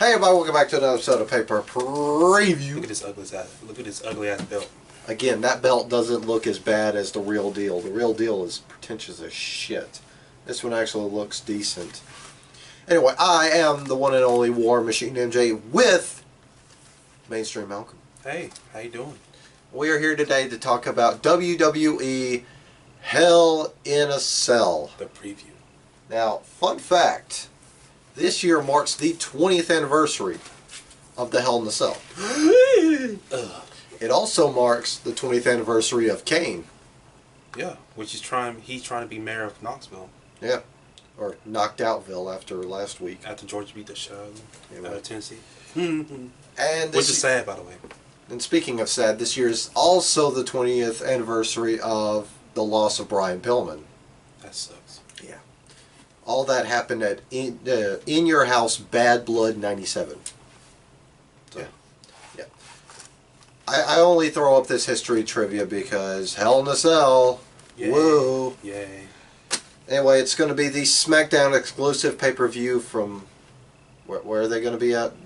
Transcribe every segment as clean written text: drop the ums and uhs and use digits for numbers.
Hey everybody, welcome back to another episode of Paper Preview. Look at this ugly ass. Look at this ugly ass belt. Again, that belt doesn't look as bad as the real deal. The real deal is pretentious as shit. This one actually looks decent. Anyway, I am the one and only War Machine MJ with Mainstream Malcolm. Hey, how you doing? We are here today to talk about WWE Hell in a Cell. The preview. Now, fun fact. This year marks the 20th anniversary of the Hell in a Cell. It also marks the 20th anniversary of Kane. Yeah, he's trying to be mayor of Knoxville. Yeah, or knocked outville after last week. After Georgia beat the shit out of Tennessee. And Which is sad, by the way. And speaking of sad, this year is also the 20th anniversary of the loss of Brian Pillman. That sucks. Yeah. All that happened at In Your House Bad Blood 97. So, yeah. I only throw up this history trivia because Hell in a Cell. Yay. Woo. Yay. Anyway, it's going to be the Smackdown exclusive pay-per-view from... Where are they going to be at?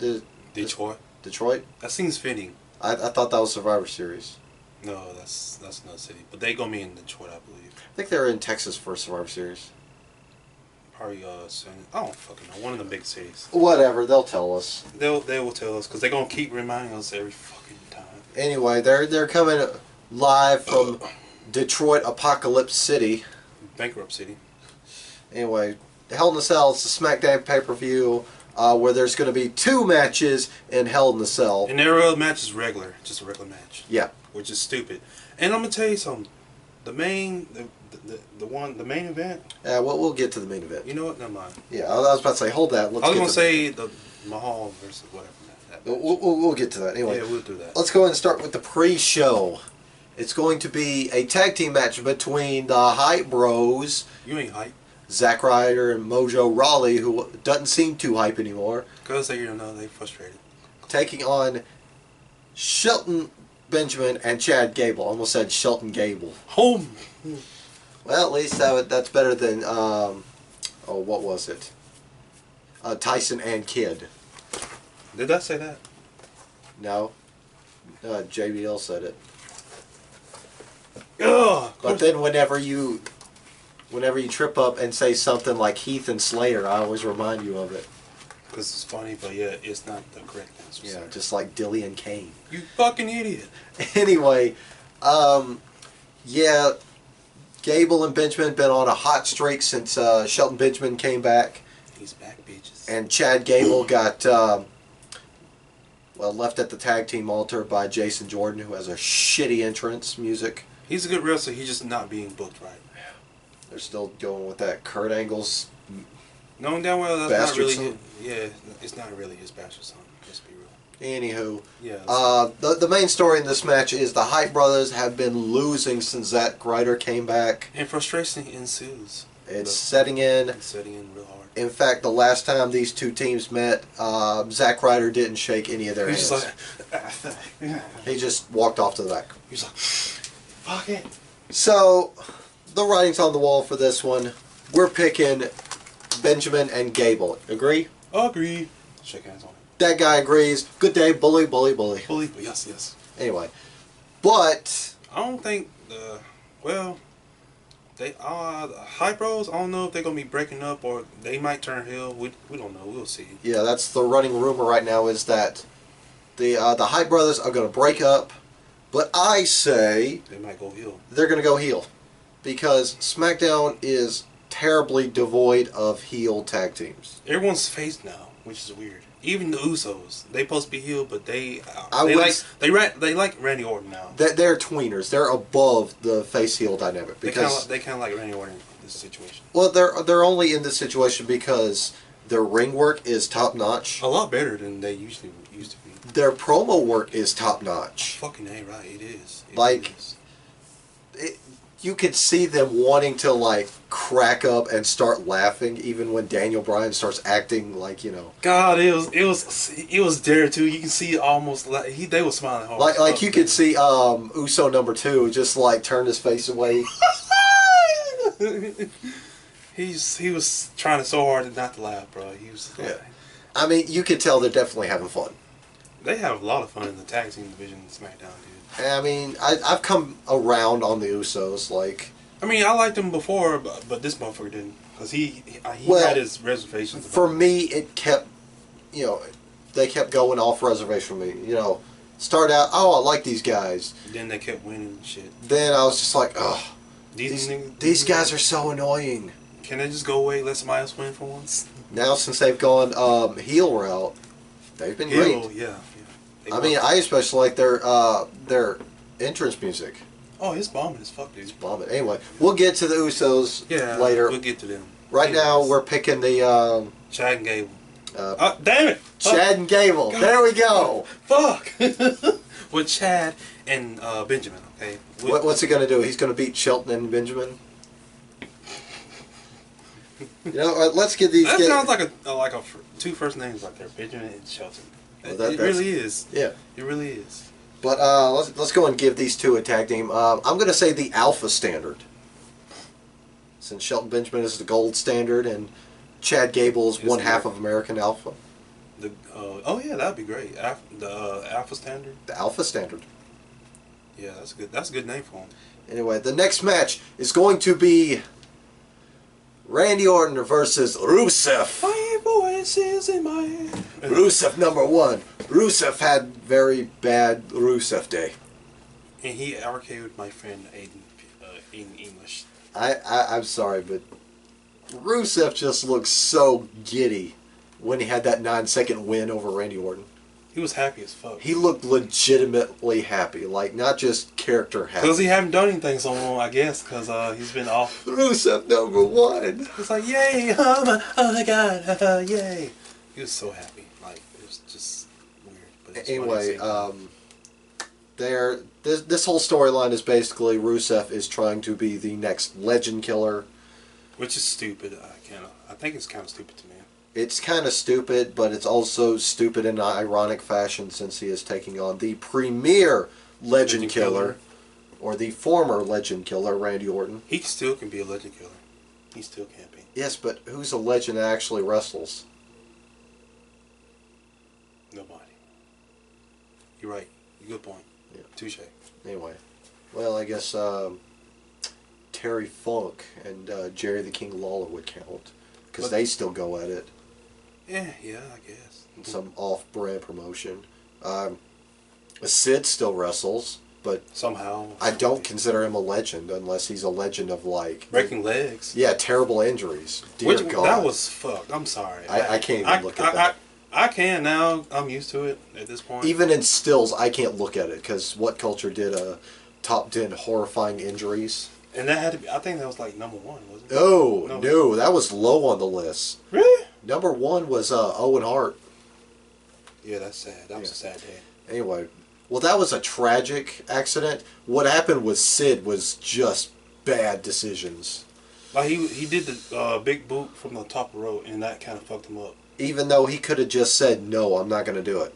Detroit. Detroit? That seems fitting. I thought that was Survivor Series. No, that's another city. But they gonna be in Detroit, I believe. I think they're in Texas for Survivor Series. Probably I don't fucking know. One of the big cities. Whatever, they'll tell us. They will tell us because they're gonna keep reminding us every fucking time. Anyway, they're coming live from Detroit Apocalypse City. Bankrupt City. Anyway, Hell in a Cell is the SmackDown pay-per-view where there's going to be 2 matches in Hell in a Cell. And their other match is regular, just a regular match. Yeah. Which is stupid. And I'm gonna tell you something. The main event. Yeah, we'll get to the main event. You know what? Never mind. Yeah, I was about to say, hold that. Let's I was get gonna to say the Mahal versus whatever. That match. We'll get to that. Anyway, yeah, we'll do that. Let's go ahead and start with the pre-show. It's going to be a tag team match between the Hype Bros. You ain't hype. Zack Ryder and Mojo Rawley, who doesn't seem too hype anymore. Because they frustrated. Taking on Shelton Benjamin and Chad Gable. Almost said Shelton Gable. Home. Well, at least that's better than, what was it? Tyson and Kidd. Did I say that? No. JBL said it. Ugh, But then whenever you trip up and say something like Heath and Slater, I always remind you of it. Because it's funny, but yeah, it's not the correct answer. Yeah, just like Dilly and Kane. You fucking idiot. Anyway, yeah, Gable and Benjamin been on a hot streak since Shelton Benjamin came back. He's back, bitches. And Chad Gable got, left at the tag team altar by Jason Jordan, who has a shitty entrance music. He's a good wrestler, he's just not being booked right. They're still going with that Kurt Angle's knowing damn well that's not really son. it's not really his bastard son. Let's be real. Anywho, yeah. The main story in this match is the Hype Brothers have been losing since Zack Ryder came back. And frustration ensues. It's setting in. It's setting in real hard. In fact, the last time these two teams met, Zack Ryder didn't shake any of their hands. He's just like, he just walked off to the back. He's like, fuck it. So, the writing's on the wall for this one. We're picking Benjamin and Gable. Agree? Agree. Shake hands on it. That guy agrees. Good day, bully, bully, bully. Bully, yes, yes. Anyway, but I don't think the Hype Bros, I don't know if they're gonna be breaking up or they might turn heel. We don't know. We'll see. Yeah, that's the running rumor right now is that the Hype Brothers are going to break up, but I say They might go heel. they're going to go heel because SmackDown is terribly devoid of heel tag teams. Everyone's face now, which is weird. Even the Usos, they supposed to be heel, but they like Randy Orton now. They're tweeners. They're above the face heel dynamic because they kind of like Randy Orton in this situation. Well, they're only in this situation because their ring work is top notch. A lot better than they usually used to be. Their promo work is top notch. Fucking A, right? It is. You could see them wanting to like crack up and start laughing even when Daniel Bryan starts acting like, you know. God, it was there too. You can see it almost like they were smiling hard. Like you could see Uso number 2 just like turn his face away. He was trying so hard not to laugh, bro. He was. Yeah. I mean, you could tell they're definitely having fun. They have a lot of fun in the tag team division in SmackDown, dude. I mean, I've come around on the Usos, like... I mean, I liked him before, but this motherfucker didn't. Because he had his reservations. For me, it kept, you know, they kept going off reservation for me. You know, start out, oh, I like these guys. Then they kept winning and shit. Then I was just like, oh, these guys are so annoying. Can they just go away, let somebody else win for once? Now, since they've gone heel route, they've been great. Yeah. I mean, I especially like their entrance music. Oh, it's bombing as fuck, dude. It's bombing. Anyway, we'll get to the Usos later. We'll get to them. Right now, we're picking the... Chad and Gable. Damn it! Chad and Gable. God. There we go. Fuck! With Chad and Benjamin, okay? What's he going to do? He's going to beat Shelton and Benjamin? You know, let's get these... That sounds like a two first names like there. Benjamin and Shelton. Well, it really is. Yeah. It really is. But let's go and give these two a tag team. I'm going to say the Alpha Standard. Since Shelton Benjamin is the gold standard and Chad Gable is one half of American Alpha. Oh yeah, that'd be great. The Alpha Standard. The Alpha Standard. Yeah, that's good. That's a good name for him. Anyway, the next match is going to be Randy Orton versus Rusev. 5 voices in my head. Rusev #1. Rusev had very bad Rusev Day. And he RKO'd my friend Aiden English. I'm sorry, but Rusev just looks so giddy when he had that 9-second win over Randy Orton. He was happy as fuck. He looked legitimately happy, like not just character happy. Because he haven't done anything so long, I guess, because he's been off. Rusev #1. It's like, yay, oh my god, yay. He was so happy. Like, it was just weird. But anyway, this whole storyline is basically Rusev is trying to be the next legend killer. Which is stupid. I think it's kind of stupid to me. It's kind of stupid, but it's also stupid in an ironic fashion since he is taking on the premier legend killer, or the former legend killer, Randy Orton. He still can be a legend killer. He still can be. Yes, but who's a legend that actually wrestles? Nobody. You're right. Good point. Yeah. Touche. Anyway, well, I guess Terry Funk and Jerry the King Lawler would count because they still go at it. Yeah, I guess. Some off-brand promotion. Sid still wrestles, but somehow I don't consider him a legend unless he's a legend of like breaking legs. Yeah, terrible injuries. Dear God, that was fucked. I'm sorry. I can't even look at that. I can now. I'm used to it at this point. Even in stills, I can't look at it because What Culture did a top 10 horrifying injuries. And that had to be. I think that was like #1, wasn't it? Oh no, that was low on the list. Really? #1 was Owen Hart. Yeah, that's sad. That was a sad day. Anyway, well, that was a tragic accident. What happened with Sid was just bad decisions. Like he did the big boot from the top rope, and that kind of fucked him up. Even though he could have just said, no, I'm not going to do it.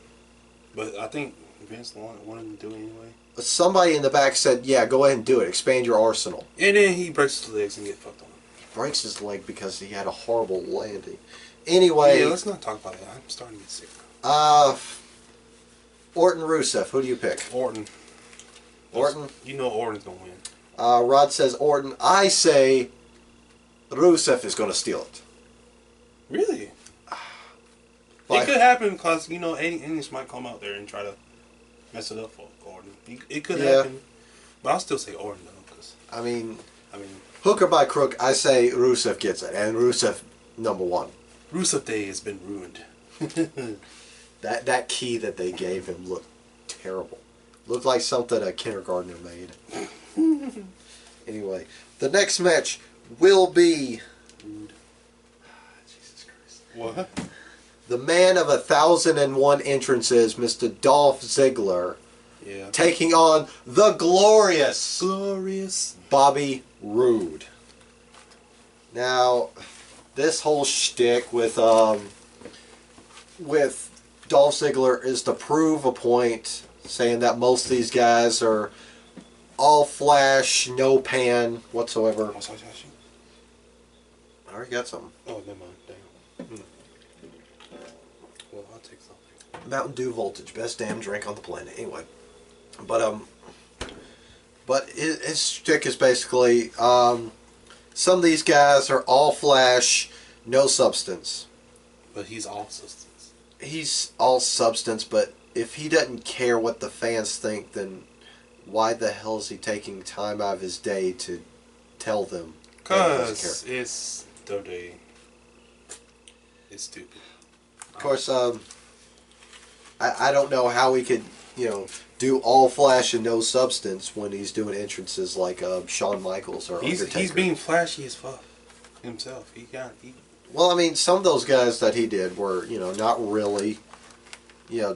But I think Vince wanted him to do it anyway. Somebody in the back said, yeah, go ahead and do it. Expand your arsenal. And then he breaks his legs and get fucked on. He breaks his leg because he had a horrible landing. Anyway. Yeah, let's not talk about that. I'm starting to get sick. Orton Rusev. Who do you pick? Orton. Orton? You know Orton's going to win. Rod says Orton. I say Rusev is going to steal it. Really? It could happen because, you know, English might come out there and try to mess it up for Orton. It could happen. But I'll still say Orton, though. Cause, I mean, hook or by crook, I say Rusev gets it. And Rusev, #1. Rusev Day has been ruined. That key that they gave him looked terrible. Looked like something a kindergartner made. Anyway, the next match will be... Jesus Christ. What? The man of 1,001 entrances, Mr. Dolph Ziggler, taking on the glorious Bobby Roode. Now, this whole shtick with Dolph Ziggler is to prove a point, saying that most of these guys are all flash, no pan whatsoever. I already got something. Oh, never mind. Damn. take something. Mountain Dew Voltage, best damn drink on the planet. Anyway, but his shtick is basically some of these guys are all flash, no substance. But he's all substance. He's all substance, but if he doesn't care what the fans think, then why the hell is he taking time out of his day to tell them? Because it's WWE. It's stupid. Of course, I don't know how he could, do all flash and no substance when he's doing entrances like Shawn Michaels or Undertaker. He's being flashy as fuck himself. Well, I mean, some of those guys that he did were, not really,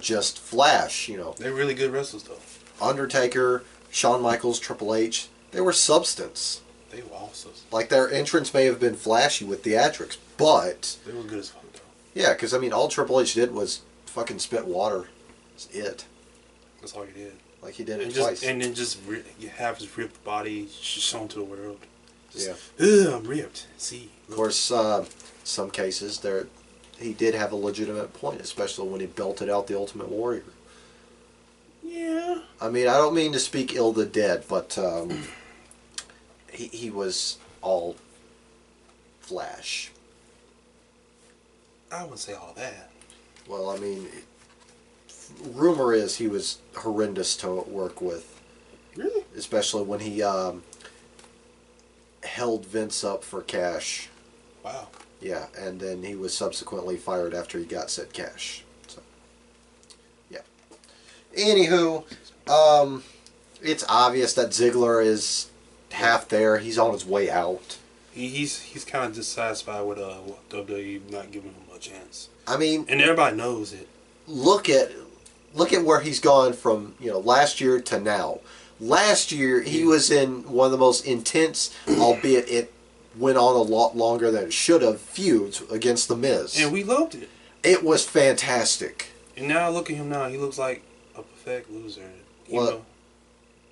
just flash, They're really good wrestlers, though. Undertaker, Shawn Michaels, Triple H, they were substance. They were all substance. Like, their entrance may have been flashy with theatrics, but... They were good as fuck, though. Yeah, because, I mean, all Triple H did was fucking spit water. That's it. That's all he did. Like, he did it twice. And then you have his ripped body shown to the world. Yeah. I'm ripped. See. Of course, some cases, he did have a legitimate point, especially when he belted out the Ultimate Warrior. Yeah. I mean, I don't mean to speak ill of the dead, but he was all flash. I wouldn't say all that. Well, I mean, rumor is he was horrendous to work with. Really? Especially when he held Vince up for cash. Wow. Yeah, and then he was subsequently fired after he got said cash. So, yeah. Anywho, it's obvious that Ziggler is half there. He's on his way out. He's kind of dissatisfied with WWE not giving him a chance. I mean, and everybody knows it. Look at where he's gone from last year to now. Last year he was in one of the most intense, albeit it went on a lot longer than it should have, feuds against The Miz. And we loved it. It was fantastic. And now look at him now. He looks like a pathetic loser. Well,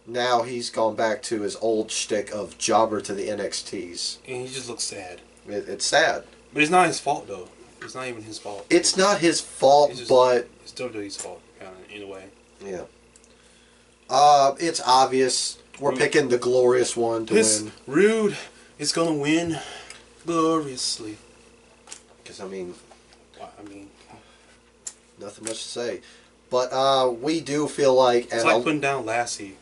now he's gone back to his old shtick of jobber to the NXTs. And he just looks sad. It's sad. But it's not his fault, though. It's not even his fault. It's not his fault, but... It's WWE's fault, kind of, in a way. Yeah. It's obvious. We're picking the glorious one to win. Rude. It's going to win gloriously. Because, I mean... Well, nothing much to say. But we do feel like... It's like putting down Lassie.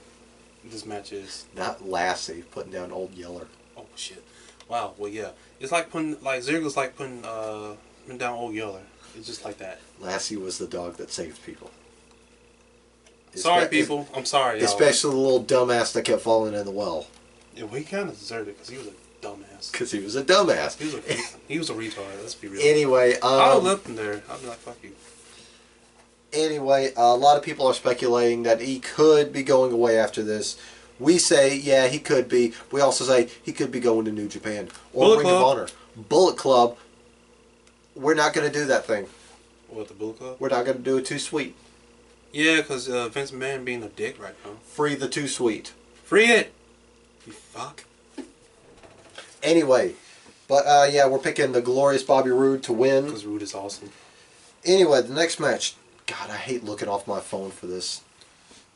This match is. Not Lassie. Putting down Old Yeller. Oh, shit. Wow. Well, yeah. It's like putting... Like, Ziggler's like putting down Old Yeller. It's just like that. Lassie was the dog that saved people. Sorry, people. I'm sorry, y'all. Especially the little dumbass that kept falling in the well. Yeah, well, he kind of deserved it because he was a dumbass. Because he was a dumbass. He was a retard. Let's be real. Anyway, I would have left him there. I'd be like, fuck you. Anyway, a lot of people are speculating that he could be going away after this. We say, yeah, he could be. We also say he could be going to New Japan or Ring of Honor. Bullet Club. We're not going to do that thing. What, the Bullet Club? We're not going to do it too sweet. Yeah, because Vince McMahon being a dick right now. Free the too sweet. Free it! You fuck. Anyway, but yeah, we're picking the glorious Bobby Roode to win. Because Roode is awesome. Anyway, the next match. God, I hate looking off my phone for this.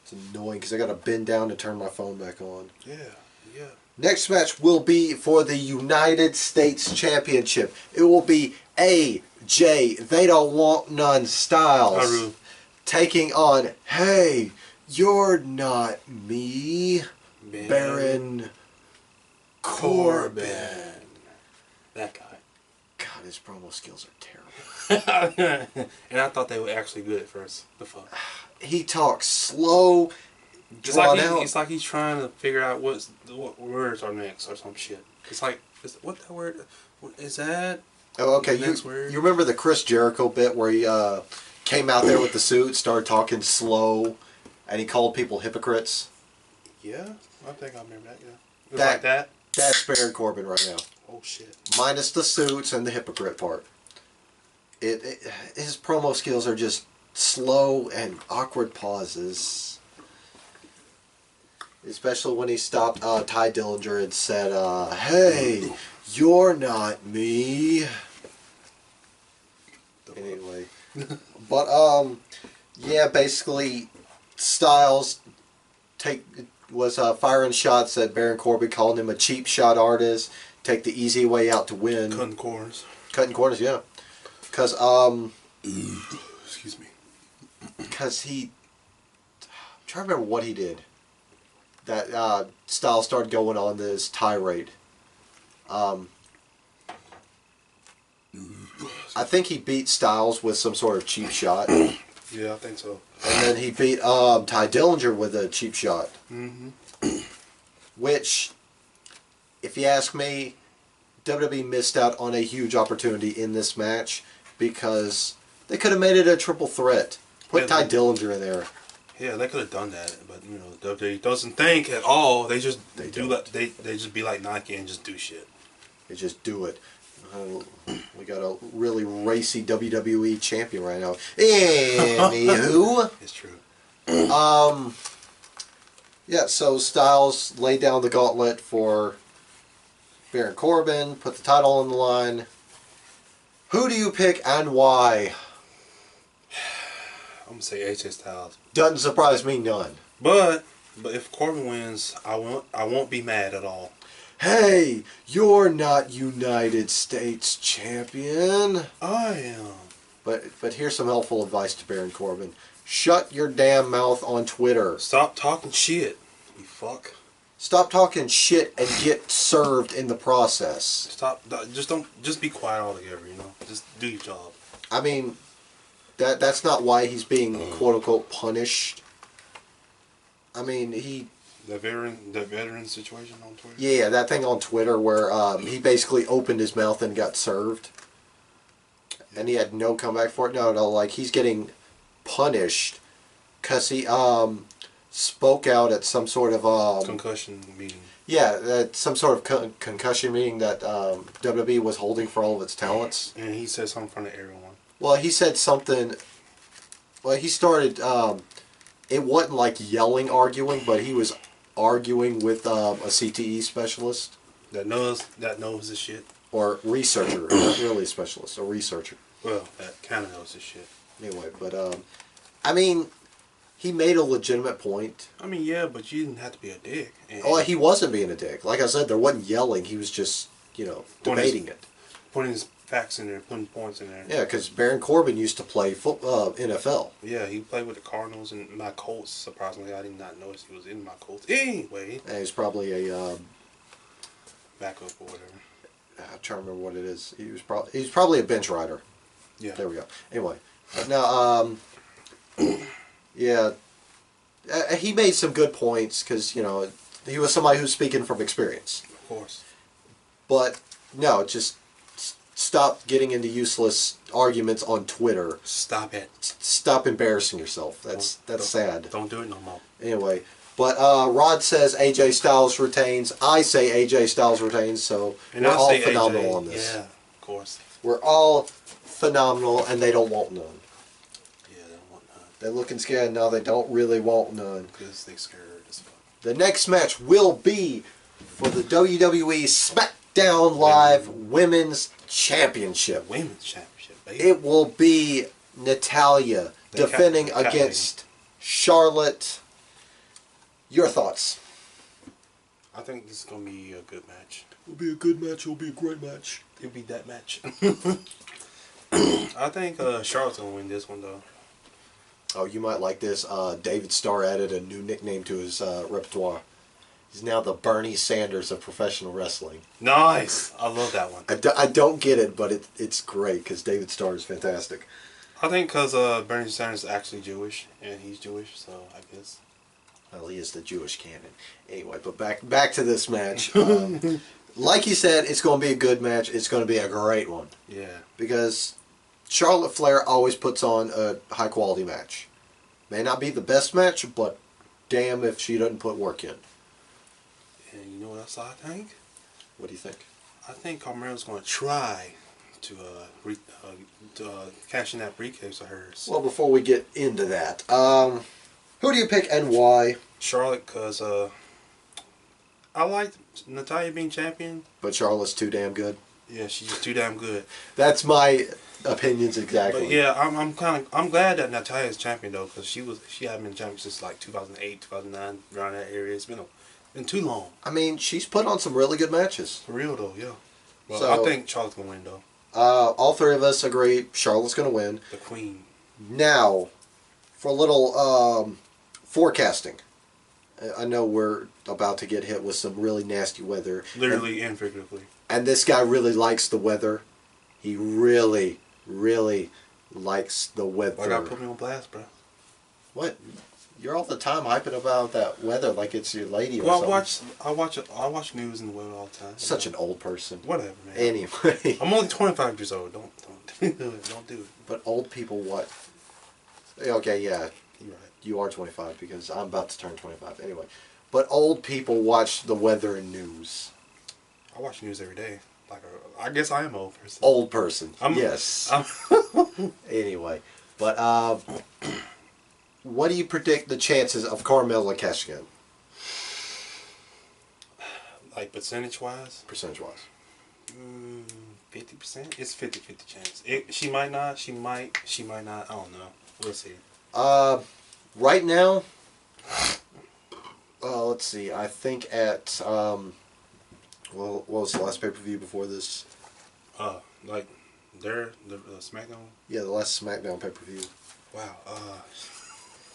It's annoying because I got to bend down to turn my phone back on. Yeah, yeah. Next match will be for the United States Championship. It will be AJ, They Don't Want None Styles, taking on, hey, you're not me, Baron Corbin. That guy. God, his promo skills are terrible. And I thought they were actually good at first. The fuck. He talks slow, drawn out. It's like he's trying to figure out what words are next or some shit. It's like, what that word? What is that? Oh, okay. You remember the Chris Jericho bit where he came out there with the suit, started talking slow, and he called people hypocrites? Yeah, I think I remember that, yeah. It was like that? That's Baron Corbin right now. Oh, shit. Minus the suits and the hypocrite part. His promo skills are just slow and awkward pauses. Especially when he stopped Ty Dillinger and said, hey, you're not me. Anyway, But yeah, basically, Styles was firing shots at Baron Corbin, calling him a cheap shot artist. Take the easy way out to win. Cutting corners. Cutting corners, yeah. Because excuse me. Because I'm trying to remember what he did. That Styles started going on this tirade. I think he beat Styles with some sort of cheap shot. Yeah, I think so. And then he beat Ty Dillinger with a cheap shot. Mm-hmm. Which, if you ask me, WWE missed out on a huge opportunity in this match because they could have made it a triple threat. Put Ty Dillinger in there. Yeah, they could have done that, but you know, WWE doesn't think at all. They just they just be like Nike and just do shit. They just do it. We got a really racy WWE champion right now. Anywho, it's true. Yeah. So Styles laid down the gauntlet for Baron Corbin. Put the title on the line. Who do you pick and why? I'm gonna say AJ Styles. Doesn't surprise me none. But if Corbin wins, I won't be mad at all. Hey, you're not United States champion. I am. But here's some helpful advice to Baron Corbin. Shut your damn mouth on Twitter. Stop talking shit, you fuck. Stop talking shit and get served in the process. Stop. Just be quiet altogether. You know. Just do your job. I mean, that's not why he's being quote unquote punished. I mean, the veteran situation on Twitter. Yeah, that thing on Twitter where he basically opened his mouth and got served, and he had no comeback for it. No, like he's getting punished because he spoke out at some sort of concussion meeting. Yeah, at some sort of concussion meeting that WWE was holding for all of its talents. And he said something in front of everyone. Well, he said something. Well, he started. It wasn't like yelling, arguing, but he was arguing with a CTE specialist that knows his shit, or researcher, not really a specialist, a researcher. Well, that kind of knows his shit. Anyway, but I mean, he made a legitimate point. I mean, yeah, but you didn't have to be a dick. Oh, he wasn't being a dick. Like I said, there wasn't yelling. He was just, debating it. Putting his facts in there, putting points in there. Yeah, because Baron Corbin used to play NFL. Yeah, he played with the Cardinals and my Colts. Surprisingly, I did not notice he was in my Colts. Anyway. And he's probably a... backup or whatever. I'm trying to remember what it is. He was probably a bench rider. Yeah. There we go. Anyway. Now, yeah. He made some good points because, he was somebody who's speaking from experience. Of course. But, no, just stop getting into useless arguments on Twitter. Stop it. Stop embarrassing yourself. That's sad. Don't do it no more. Anyway, but Rod says AJ Styles retains. I say AJ Styles retains, so and we're all say phenomenal AJ. on this. Yeah, of course. We're all phenomenal, and they don't want none. Yeah, they don't want none. They're looking scared now. They don't really want none. Because they're scared as fuck. The next match will be for the WWE Smackdown Live Women's Championship. Women's Championship, baby. It will be Natalya defending against Charlotte. Your thoughts? I think this is going to be a good match. It'll be a good match. It'll be a great match. It'll be that match. I think Charlotte's going to win this one, though. Oh, you might like this. David Starr added a new nickname to his repertoire. He's now the Bernie Sanders of professional wrestling. Nice. I love that one. I don't get it, but it's great because David Starr is fantastic. I think because Bernie Sanders is actually Jewish, and he's Jewish, so I guess. Well, he is the Jewish canon. Anyway, but back to this match. Like he said, it's going to be a good match. It's going to be a great one. Yeah. Because Charlotte Flair always puts on a high-quality match. May not be the best match, but damn if she doesn't put work in. And you know what else I think? What do you think? I think Carmella's going to try to cash in that briefcase of hers. Well, before we get into that, who do you pick and why? Charlotte, because I like Natalya being champion. But Charlotte's too damn good. Yeah, she's just too damn good. That's my opinions exactly. But yeah, I'm glad that Natalya is champion though, because she hadn't been champion since like 2008, 2009, around that area. It's been too long. I mean, she's put on some really good matches. For real though, yeah. Well, So, I think Charlotte's gonna win though. All three of us agree Charlotte's going to win. The Queen. Now, for a little forecasting. I know we're about to get hit with some really nasty weather. Literally and figuratively. And this guy really likes the weather. He really, really likes the weather. I gotta put me on blast, bro. What? You're all the time hyping about that weather like it's your lady or something. I watch news and the weather all the time. Such an old person. Whatever, man. Anyway. I'm only 25 years old. Don't do it. Don't do it. But old people what? Okay, yeah. You're right. You are 25 because I'm about to turn 25. Anyway. But old people watch the weather and news. I watch news every day. I guess I am an old person. Old person. Yes. Anyway. But, what do you predict the chances of Carmella cashing in? Like percentage-wise? Percentage-wise. 50%? It's 50-50 chance. She might not. She might not. I don't know. We'll see. Right now, let's see. I think at, what was the last pay-per-view before this? Like, the SmackDown? Yeah, the last SmackDown pay-per-view. Wow.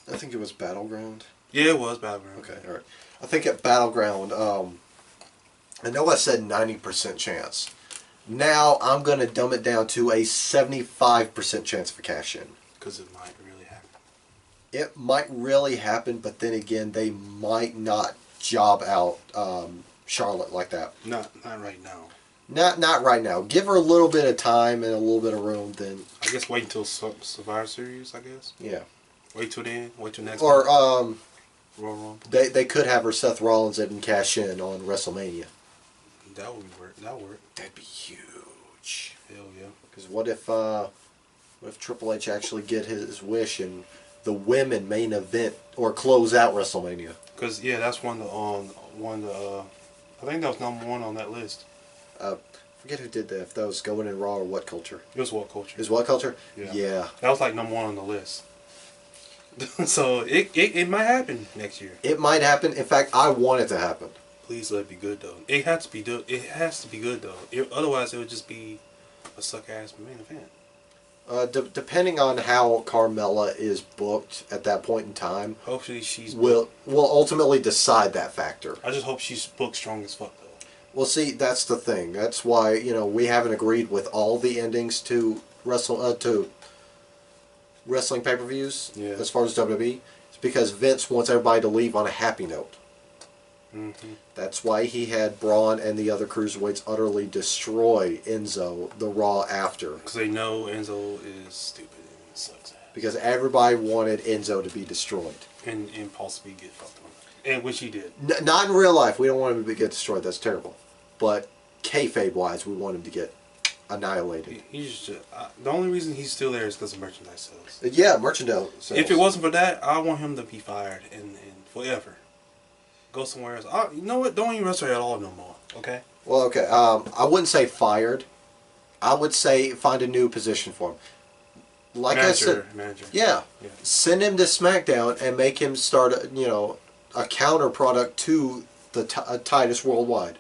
I think it was Battleground. Yeah, it was Battleground. Okay, alright. I think at Battleground, I know I said 90% chance. Now, I'm going to dumb it down to a 75% chance of a cash-in. Because it might really happen. It might really happen, but then again, they might not job out Charlotte like that. Not right now. Not right now. Give her a little bit of time and a little bit of room, then... I guess wait until Survivor Series, I guess. Yeah. Wait till then. Wait till next Or, Royal Rumble. They could have her Seth Rollins in and cash in on WrestleMania. That would work. That would work. That'd be huge. Hell yeah. Because what if Triple H actually get his wish and the women main event or close out WrestleMania? Because yeah, that's one of the I think that was #1 on that list. Forget who did that. If that was going in Raw or What Culture. It was What Culture. Is What Culture? Yeah. That was like #1 on the list. So it might happen next year. It might happen. In fact, I want it to happen. Please let it be good though. It has to be good. It has to be good though. Otherwise, it would just be a suck ass main event. Depending on how Carmella is booked at that point in time, hopefully she's will ultimately decide that factor. I just hope she's booked strong as fuck though. Well, see, that's the thing. That's why we haven't agreed with all the endings to wrestling pay-per-views as far as WWE. It's because Vince wants everybody to leave on a happy note. Mm-hmm. That's why he had Braun and the other cruiserweights utterly destroy Enzo the Raw after. Because they know Enzo is stupid and sucks. Because everybody wanted Enzo to be destroyed. And possibly get fucked on. And which he did. Not in real life. We don't want him to get destroyed. That's terrible. But kayfabe-wise, we want him to get annihilated. He's just, the only reason he's still there is because of merchandise sales. Yeah, merchandise sales. If it wasn't for that, I want him to be fired and forever. Go somewhere else. You know what? Don't even wrestle at all no more. Okay? Well, okay. I wouldn't say fired. I would say find a new position for him. Like I said, manager. Yeah. Send him to SmackDown and make him start, a counter product to the Titus Worldwide.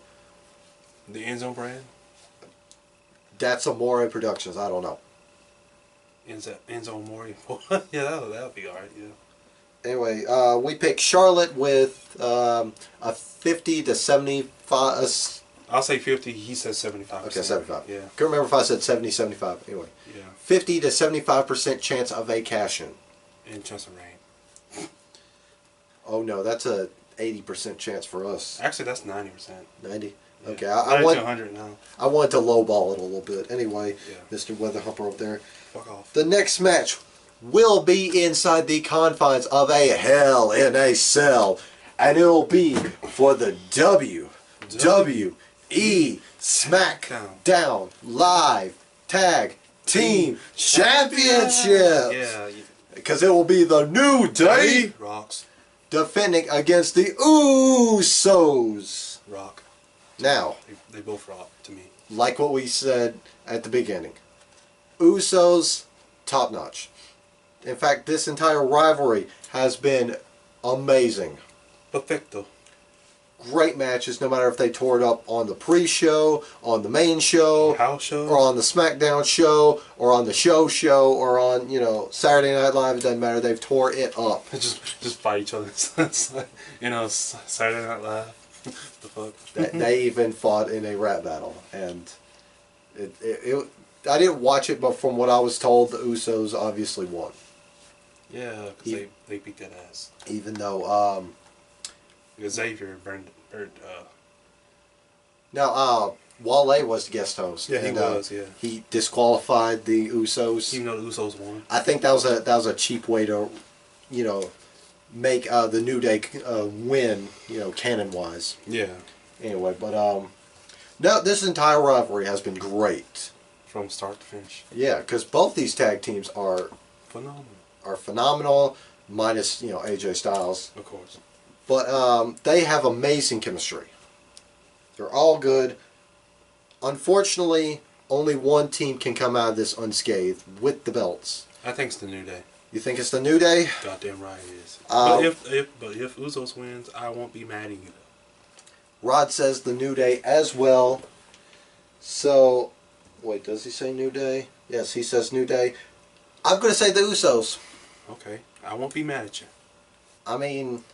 The Enzo brand? That's Amore Productions. I don't know. Enzo Amore. Yeah, that'll be alright, yeah. Anyway, we picked Charlotte with a 50 to 75. I'll say 50. He says 75%. Okay, 75. Yeah. Can't remember if I said 70, 75. Anyway. Yeah. 50 to 75% chance of a cash-in. And chance of rain. Oh no, that's a 80% chance for us. Actually, that's 90%. 90. Yeah. Okay, 90 to 100 now. I wanted to lowball it a little bit. Anyway, yeah. Mr. Weather Humper over there. Fuck off. The next match will be inside the confines of a Hell in a Cell, and it'll be for the WWE SmackDown Live Tag Team Championship. Yeah. Because it will be the New Day Rocks. defending against the Usos. Rock. Now, They both rock to me. like what we said at the beginning, Usos, top notch. In fact, this entire rivalry has been amazing. Perfecto. Great matches, no matter if they tore it up on the pre-show, on the main show, house show, or on the Smackdown show, or on the show, or on, you know, Saturday Night Live. It doesn't matter. They've tore it up. Just fight each other. You know, Saturday Night Live. The fuck. They even fought in a rap battle, and I didn't watch it, but from what I was told, the Usos obviously won. Yeah, because they beat that ass. Even though Xavier burned. Now, Wale was the guest host. Yeah, he was. Yeah, he disqualified the Usos. Even though the Usos won. I think that was a cheap way to, you know, make the New Day win. You know, canon wise. Yeah. Anyway, but no, this entire rivalry has been great from start to finish. Yeah, because both these tag teams are phenomenal. Minus, you know, AJ Styles, of course. But they have amazing chemistry. They're all good. Unfortunately, only one team can come out of this unscathed with the belts. I think it's the New Day. You think it's the New Day? Goddamn right it is. But if Usos wins, I won't be mad at you. Rod says the New Day as well. So, wait, does he say New Day? Yes, he says New Day. I'm going to say the Usos. Okay, I won't be mad at you. I mean,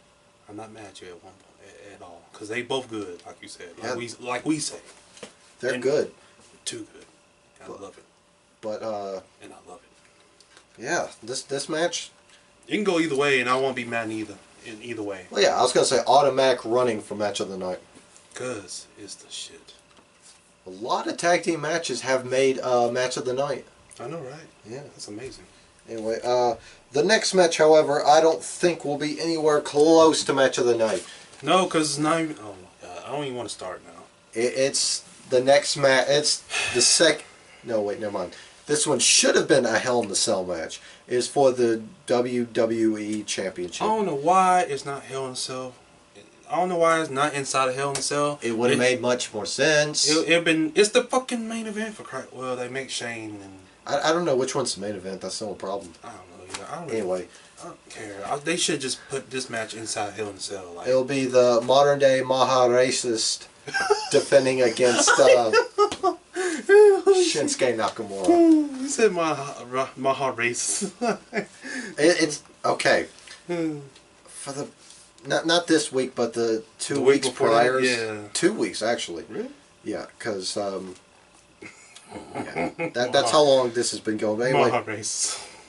I'm not mad at you at one point at all, because they both good, like you said, like yeah, we say. They're good. Too good. I love it. But and I love it. Yeah, this match. It can go either way, and I won't be mad in either way. Well, yeah, I was gonna say automatic running for match of the night. Cause it's the shit. A lot of tag team matches have made match of the night. I know, right? Yeah, that's amazing. Anyway, the next match, however, I don't think will be anywhere close to match of the night. No, because it's not even... Oh, my God. I don't even want to start now. It's the next match... It's the second... No, wait, never mind. This one should have been a Hell in a Cell match. It's for the WWE Championship. I don't know why it's not Hell in a Cell. I don't know why it's not inside of Hell in a Cell. It would have made much more sense. It's the fucking main event for Christ. Well, they make Shane and... I don't know which one's the main event. That's the only problem. I don't know. Anyway, I don't care. They should just put this match inside Hell in a Cell. Like. It'll be the modern day Maha racist defending against Shinsuke Nakamura. You said Maha racist. It's okay. For the not this week, but the 2 weeks prior. Yeah. 2 weeks actually. Really? Yeah, because yeah, that's how long this has been going. But anyway,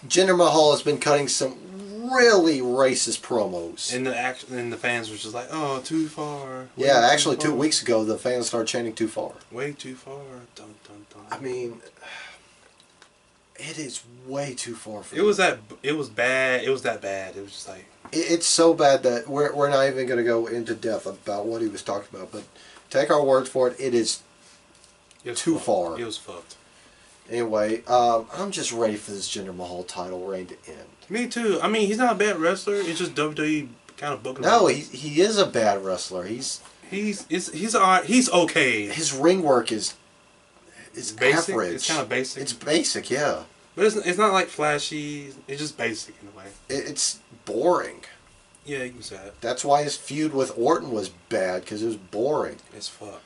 Jinder Mahal has been cutting some really racist promos. And the fans were just like, oh, too far. Yeah, actually 2 weeks ago the fans started chanting too far. Way too far. Dun, dun, dun. I mean, it is way too far for It was bad. It was that bad. It was just like... It's so bad that we're not even going to go into depth about what he was talking about. But take our words for it, it is too far. It was fucked. Anyway, I'm just ready for this Jinder Mahal title reign to end. Me too. I mean, he's not a bad wrestler. It's just WWE kind of booking him. No, he is a bad wrestler. He's alright. He's okay. His ring work is basic. Average. It's kind of basic. It's basic, yeah. But it's not like flashy. It's just basic in a way. It's boring. Yeah, you can say that. That's why his feud with Orton was bad, because it was boring. As fuck.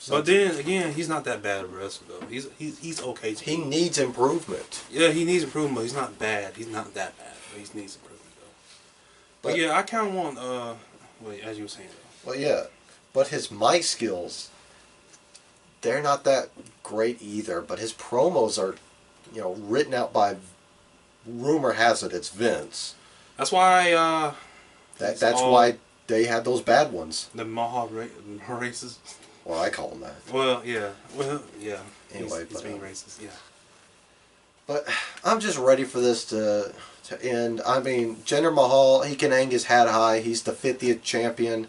But then again, he's not that bad of a wrestler though. He's okay. He needs improvement. Yeah, he needs improvement. But he's not bad. He's not that bad. But he needs improvement though. But yeah, I kind of want. Wait, as you were saying though. Well, yeah, but his mic skills, they're not that great either. But his promos are, you know, written out by. Rumor has it it's Vince. That's why. That's why they had those bad ones. The Maha races. Well, I call them that. Well, yeah. Well, yeah. Anyway, he's being racist, yeah. But I'm just ready for this to end. I mean, Jinder Mahal, he can hang his hat high. He's the 50th champion.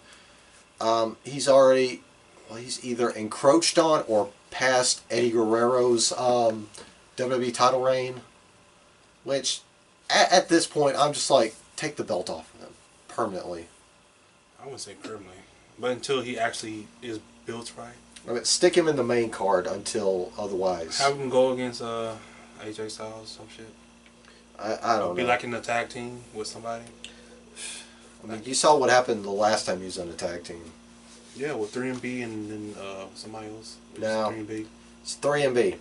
He's already, well, he's either encroached on or passed Eddie Guerrero's WWE title reign. Which, at this point, I'm just like, take the belt off of him permanently. I wouldn't say permanently, but until he actually is built right. I mean, stick him in the main card until otherwise. Have him go against AJ Styles, some shit. I don't know. Be like in a tag team with somebody. I mean, you saw what happened the last time he was on a tag team. Yeah, with 3MB and then somebody else. No. 3MB. It's 3MB.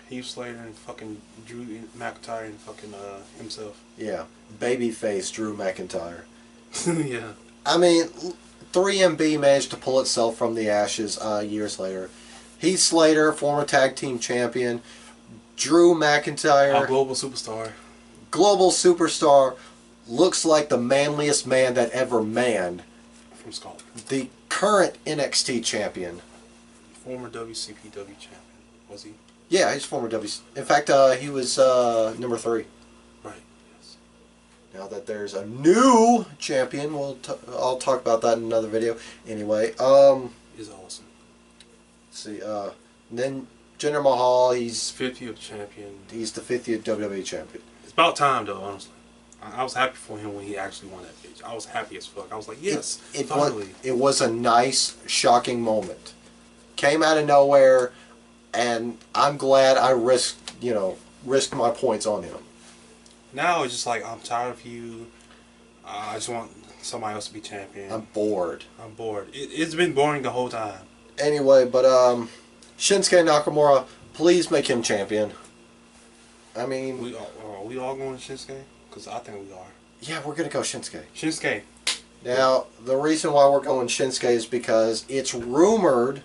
Heath Slater and fucking Drew McIntyre and fucking himself. Yeah. Babyface Drew McIntyre. Yeah. I mean, 3MB managed to pull itself from the ashes years later. Heath Slater, former tag team champion. Drew McIntyre. A global superstar. Global superstar. Looks like the manliest man that ever manned. From Scotland. The current NXT champion. Former WCPW champion. Was he? Yeah, he's former WC. In fact, he was number 3. Right. Yes. Now that there's a new champion, I'll talk about that in another video. Anyway, He's awesome. Let's see. Then Jinder Mahal, he's 50th champion. He's the 50th WWE champion. It's about time, though. Honestly, I was happy for him when he actually won that bitch. I was happy as fuck. I was like, yes, finally. It was a nice, shocking moment. Came out of nowhere, and I'm glad I risked my points on him. Now it's just like, I'm tired of you. I just want somebody else to be champion. I'm bored. I'm bored. It's been boring the whole time. Anyway, but Shinsuke Nakamura, please make him champion. I mean, are we all going to Shinsuke? Because I think we are. Yeah, we're gonna go Shinsuke. Shinsuke. Now, the reason why we're going Shinsuke is because it's rumored.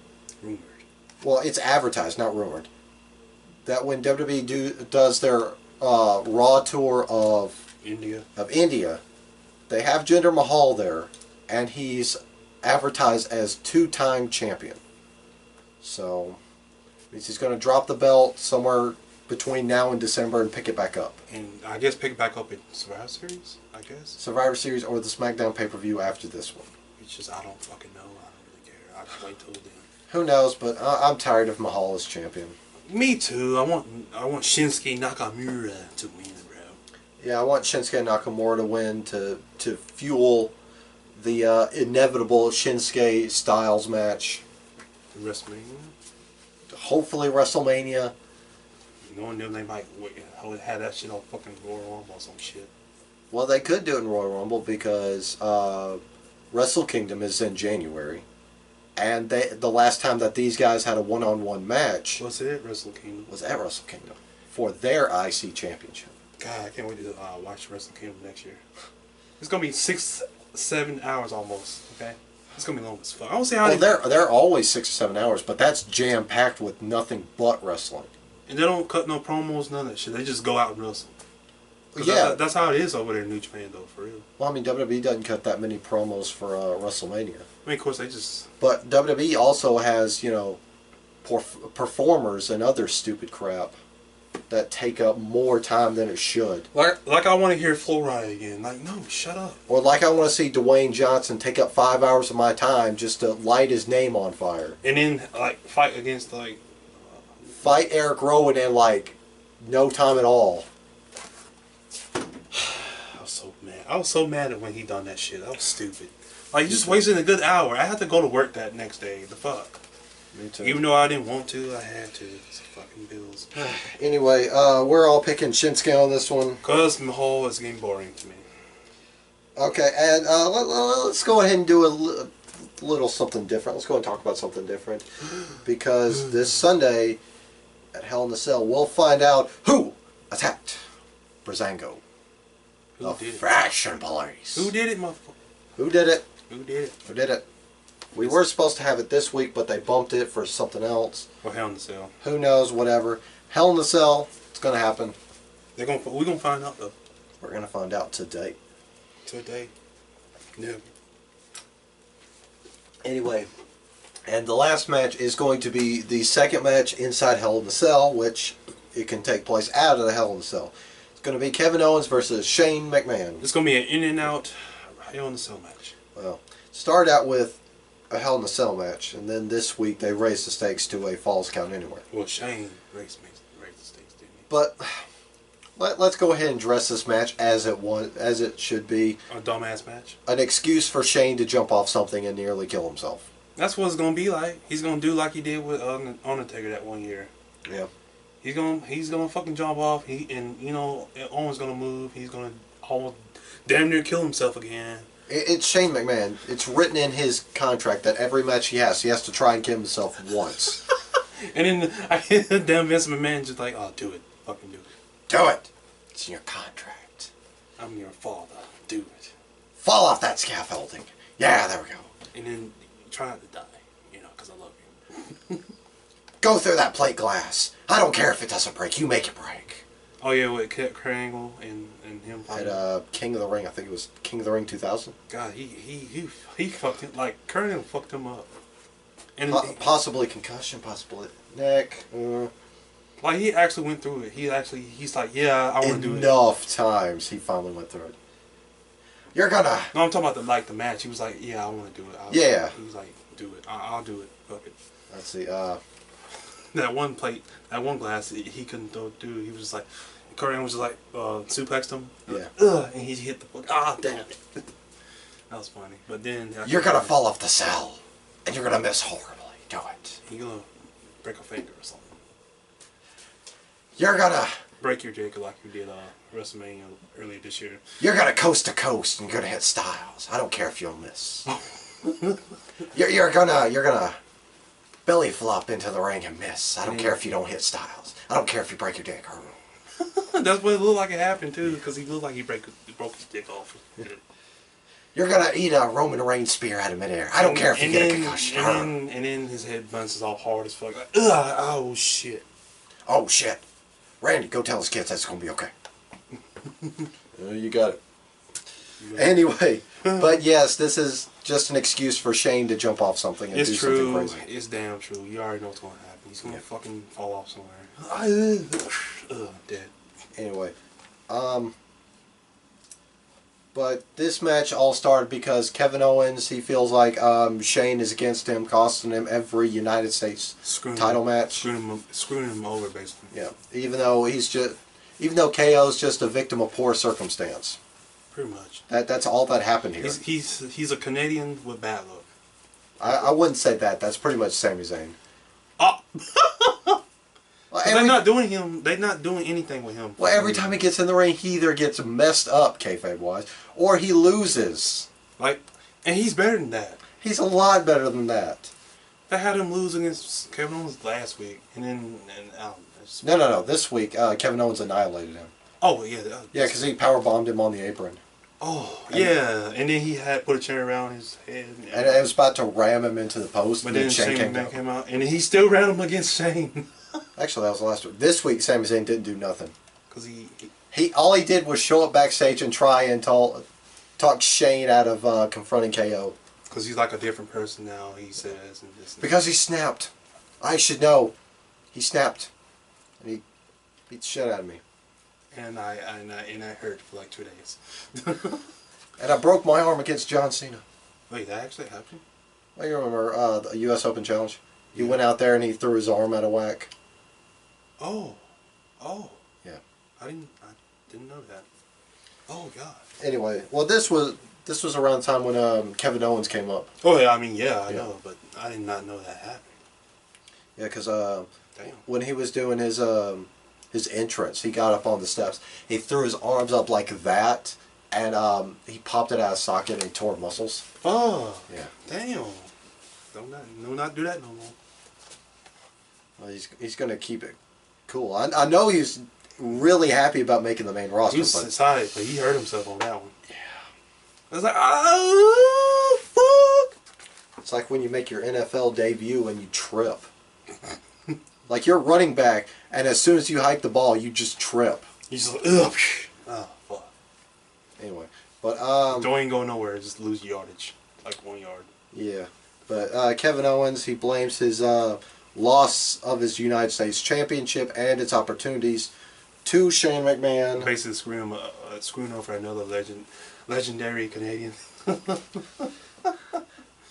Well, it's advertised, not rumored, that when WWE does their Raw tour of India, they have Jinder Mahal there, and he's advertised as 2-time champion. So, means he's going to drop the belt somewhere between now and December and pick it back up. And I guess pick it back up in Survivor Series, I guess. Survivor Series or the Smackdown pay-per-view after this one. It's just, I don't fucking know. I don't really care. I'll just wait till then. Who knows, but I'm tired of Mahal as champion. Me too. I want Shinsuke Nakamura to win, bro. Yeah, I want Shinsuke Nakamura to win to fuel the inevitable Shinsuke Styles match. WrestleMania. Hopefully WrestleMania. Knowing them, they might have that shit on fucking Royal Rumble or some shit. Well, they could do it in Royal Rumble because Wrestle Kingdom is in January. And the last time that these guys had a one-on-one match was it Wrestle Kingdom? Was at Wrestle Kingdom for their IC championship. God, I can't wait to watch Wrestle Kingdom next year. It's gonna be 6-7 hours almost. Okay, it's gonna be long as fuck. I don't see how. Well, they're always 6 or 7 hours, but that's jam packed with nothing but wrestling. And they don't cut no promos, none of that shit. They just go out and wrestle. Yeah, that's how it is over there in New Japan, though, for real. Well, I mean, WWE doesn't cut that many promos for WrestleMania. I mean, of course, they just... But WWE also has, performers and other stupid crap that take up more time than it should. Like I want to hear Flo Rida again. Like, no, shut up. Or like I want to see Dwayne Johnson take up 5 hours of my time just to light his name on fire. And then, fight against, Fight Eric Rowan in, no time at all. I was so mad at when he done that shit. That was stupid. You just wasted a good hour. I had to go to work that next day. The fuck. Me too. Even though I didn't want to, I had to. It's fucking bills. Anyway, we're all picking Shinsuke on this one. Because Mahal is getting boring to me. Okay, and let's go ahead and do a little something different. Let's go and talk about something different. Because this Sunday at Hell in a Cell, we'll find out who attacked Breezango. Who did it? Fashion police. Who did it, motherfucker? Who did it? Who did it? Who did it? We were supposed to have it this week, but they bumped it for something else. Or Hell in a Cell. Who knows? Whatever. Hell in a Cell. It's gonna happen. We're gonna find out though. We're gonna find out today. Today. Yeah. Anyway, and the last match is going to be the second match inside Hell in a Cell, which it can take place out of the Hell in a Cell. It's going to be Kevin Owens versus Shane McMahon. It's going to be an in and out Hell in a Cell match. Well, start out with a Hell in a Cell match, and then this week they raised the stakes to a Falls Count Anywhere. Well, Shane raised the stakes, didn't he? But let's go ahead and dress this match as it should be. A dumbass match. An excuse for Shane to jump off something and nearly kill himself. That's what it's going to be like. He's going to do like he did with Undertaker that one year. Yeah. He's gonna fucking jump off. Owens gonna move. He's gonna almost damn near kill himself again. It's Shane McMahon. It's written in his contract that every match he has to try and kill himself once. And then damn Vince McMahon just like, oh, do it, fucking do it. Do it. It's in your contract. I'm your father. Do it. Fall off that scaffolding. Yeah, there we go. And then try not to die, because I love you. Go through that plate glass. I don't care if it doesn't break. You make it break. Oh yeah, with Kurt Angle and him at King of the Ring. I think it was King of the Ring 2000. God, he fucked him, like Kurt Angle fucked him up. And possibly concussion, possibly neck. Like he actually went through it. He's like, yeah, I want to do it. Enough times he finally went through it. You're gonna. No, I'm talking about the match. He was like, yeah, I want to do it. Yeah. He was like, do it. I'll do it. Fuck it. Let's see. That one plate, that one glass, he couldn't do. He was just like, Kurt Angle was just like suplexed him. Yeah. And he hit the fuck. Damn it. That was funny. But then you're gonna fall off the cell, and you're gonna miss horribly. Do it. You're gonna break a finger or something. You're gonna break your dick like you did WrestleMania earlier this year. You're gonna coast to coast, and you're gonna hit Styles. I don't care if you'll miss. you're gonna belly flop into the ring and miss. I don't care if you don't hit Styles. I don't care if you break your dick. That's what it looked like it happened too, because he looked like he broke his dick off. You're gonna eat a Roman Reigns spear out of midair. I don't care if you get a concussion. And then his head bounces off hard as fuck. Like, oh shit. Oh shit. Randy, go tell his kids that's gonna be okay. You got it. Anyway, but yes, this is just an excuse for Shane to jump off something and do something crazy. It's damn true. You already know what's gonna happen. He's gonna fucking fall off somewhere. Dead. Anyway, but this match all started because Kevin Owens, he feels like Shane is against him, costing him every United States title match. Screwing him over, basically. Yeah, even though KO's just a victim of poor circumstance. Pretty much. That's all that happened here. He's a Canadian with bad luck. I wouldn't say that. That's pretty much Sami Zayn. Oh. Well, they're not doing anything with him. Well, every time he gets in the ring, he either gets messed up, kayfabe wise, or he loses. And he's better than that. He's a lot better than that. They had him lose against Kevin Owens last week, No. This week, Kevin Owens annihilated him. Oh yeah. Yeah, because he powerbombed him on the apron. Oh yeah, and then he had put a chair around his head. And it was about to ram him into the post. But then Shane came out, and he still ran him against Shane. Actually, that was last week. This week, Sami Zayn didn't do nothing. Because all he did was show up backstage and try and talk Shane out of confronting KO. Because he's like a different person now, he says. Because he snapped. I should know. He snapped. And he beat the shit out of me. And I hurt for like 2 days. And I broke my arm against John Cena. Wait, that actually happened? Well, you remember the U.S. Open Challenge? He went out there and he threw his arm out of whack. Oh. Yeah. I didn't know that. Oh God. Anyway, well this was around the time when Kevin Owens came up. Oh yeah, I know, but I did not know that happened. Yeah, because when he was doing his entrance, he got up on the steps. He threw his arms up like that, and he popped it out of socket and he tore muscles. Oh. Yeah. Damn. Do not do that no more. Well, he's going to keep it cool. I know he's really happy about making the main roster. He was excited, but he hurt himself on that one. Yeah. I was like, oh, fuck. It's like when you make your NFL debut and you trip. Like you're running back, and as soon as you hike the ball, you just trip. You just like, ugh. Oh, fuck. Anyway, but don't even go nowhere. Just lose yardage, like 1 yard. Yeah, but Kevin Owens, he blames his loss of his United States Championship and its opportunities to Shane McMahon. Basically screwing over another legendary Canadian.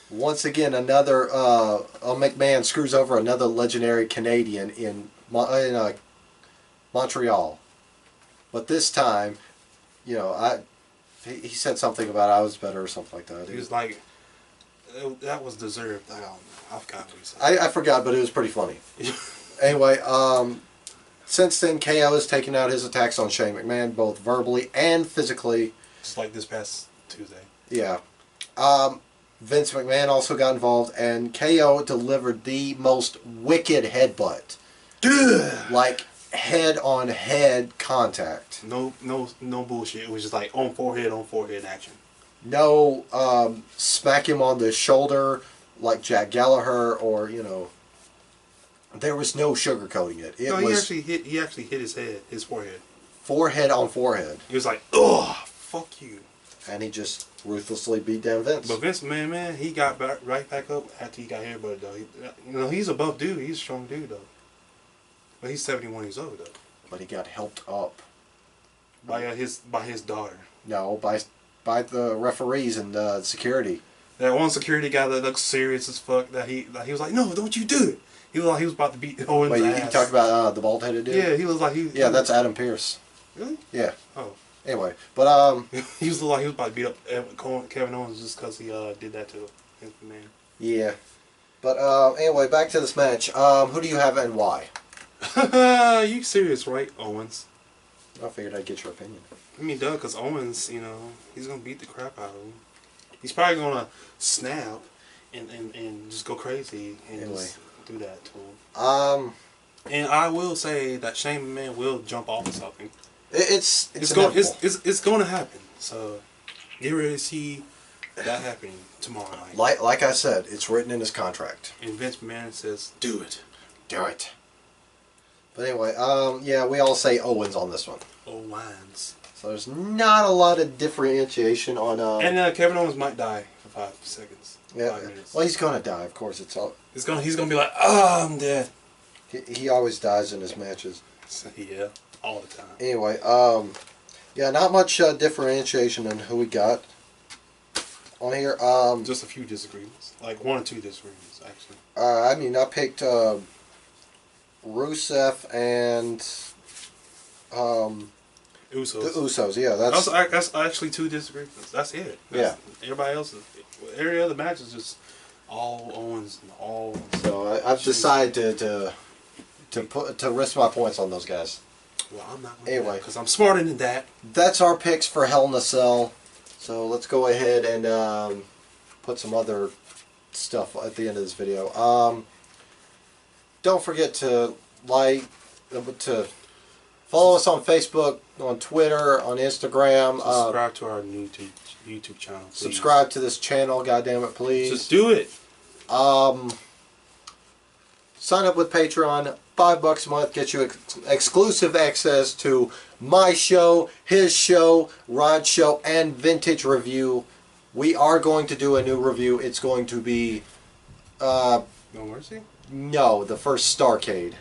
Once again, another McMahon screws over another legendary Canadian in Montreal. But this time, he said something about I was better or something like that. He was like, that was deserved. I forgot what he said. I forgot, but it was pretty funny. Anyway, Since then, KO has taken out his attacks on Shane McMahon, both verbally and physically. Just like this past Tuesday. Yeah. Vince McMahon also got involved, and KO delivered the most wicked headbutt. Dude! Like, head-on-head contact. No bullshit. It was just like on forehead action. No smack him on the shoulder like Jack Gallagher, or, you know, there was no sugarcoating it. It was he actually hit his forehead. Forehead on forehead. He was like, ugh, fuck you. And he just ruthlessly beat down Vince. But Vince, man, he got right back up after he got here. But he's a buff dude. He's a strong dude, though. But he's 71 years old, though. But he got helped up by his daughter. No, by the referees and security. That one security guy that looks serious as fuck. That he was like, no, don't you do it. He was like he was about to beat Owens' Wait, ass. you talked about the bald-headed dude? Yeah, he was like Yeah, that's Adam Pearce. Really? Yeah. Oh. Anyway, but he was like he was about to beat up Kevin Owens just because he did that to his man. Yeah. But anyway, back to this match. Who do you have and why? You serious, right, Owens? I figured I'd get your opinion. I mean, duh, because Owens, he's gonna beat the crap out of him. He's probably gonna snap and just go crazy and just do that to him. And I will say that Shane McMahon will jump off of something. It's going to happen. So get ready to see that happening tomorrow night. Like I said, it's written in his contract. And Vince McMahon says, "Do it, do it." But anyway, yeah, we all say Owens on this one. Owens. So there's not a lot of differentiation on. And Kevin Owens might die for 5 seconds. Yeah. 5 minutes. Well, he's gonna die. Of course, it's all. He's gonna be like, "Oh, I'm dead." He always dies in his matches. So, yeah. All the time. Anyway, yeah, not much differentiation in who we got on here. Just a few disagreements, like 1 or 2 disagreements, actually. I mean, I picked Rusev and Usos. the Usos. Yeah, that's actually 2 disagreements. That's it. Everybody else, every other match is just all Owens and all. So I've decided to risk my points on those guys. Well, I'm not going anyway, because I'm smarter than that. That's our picks for Hell in a Cell. So let's go ahead and put some other stuff at the end of this video. Don't forget to to follow us on Facebook, on Twitter, on Instagram. Subscribe to our new YouTube channel. Please. Subscribe to this channel, goddammit, please. Just do it. Sign up with Patreon. $5 a month gets you exclusive access to my show, his show, Rod's show, and Vintage Review. We are going to do a new review. It's going to be No Mercy? No, the first Starrcade,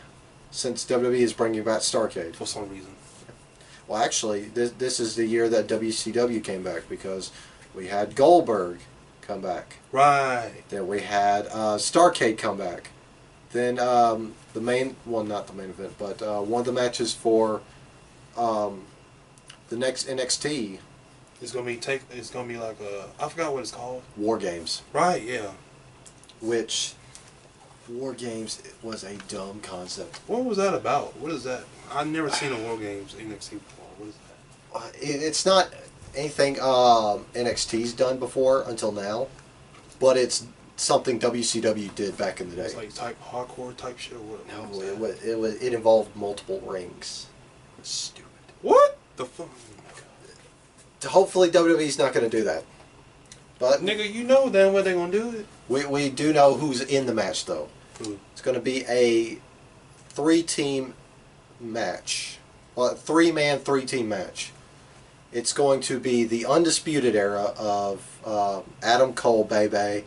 since WWE is bringing back Starrcade. For some reason. Well, actually, this is the year that WCW came back, because we had Goldberg come back. Right. Then we had Starrcade come back. Then the main, well, not the main event, but one of the matches for the next NXT. It's gonna be like I forgot what it's called. War Games. Right. Yeah. Which War Games was a dumb concept. What was that about? What is that? I've never seen a War Games NXT before. What is that? It's not anything NXT's done before until now, but it's something WCW did back in the day. It's like type hardcore type shit. No, it involved multiple rings. It's stupid. What the fuck? Hopefully WWE's not going to do that. But nigga, you know damn well they're gonna do it. We do know who's in the match though. Who? It's going to be a 3-team match. Well, 3-man, 3-team match. It's going to be the Undisputed Era of Adam Cole, Bebe,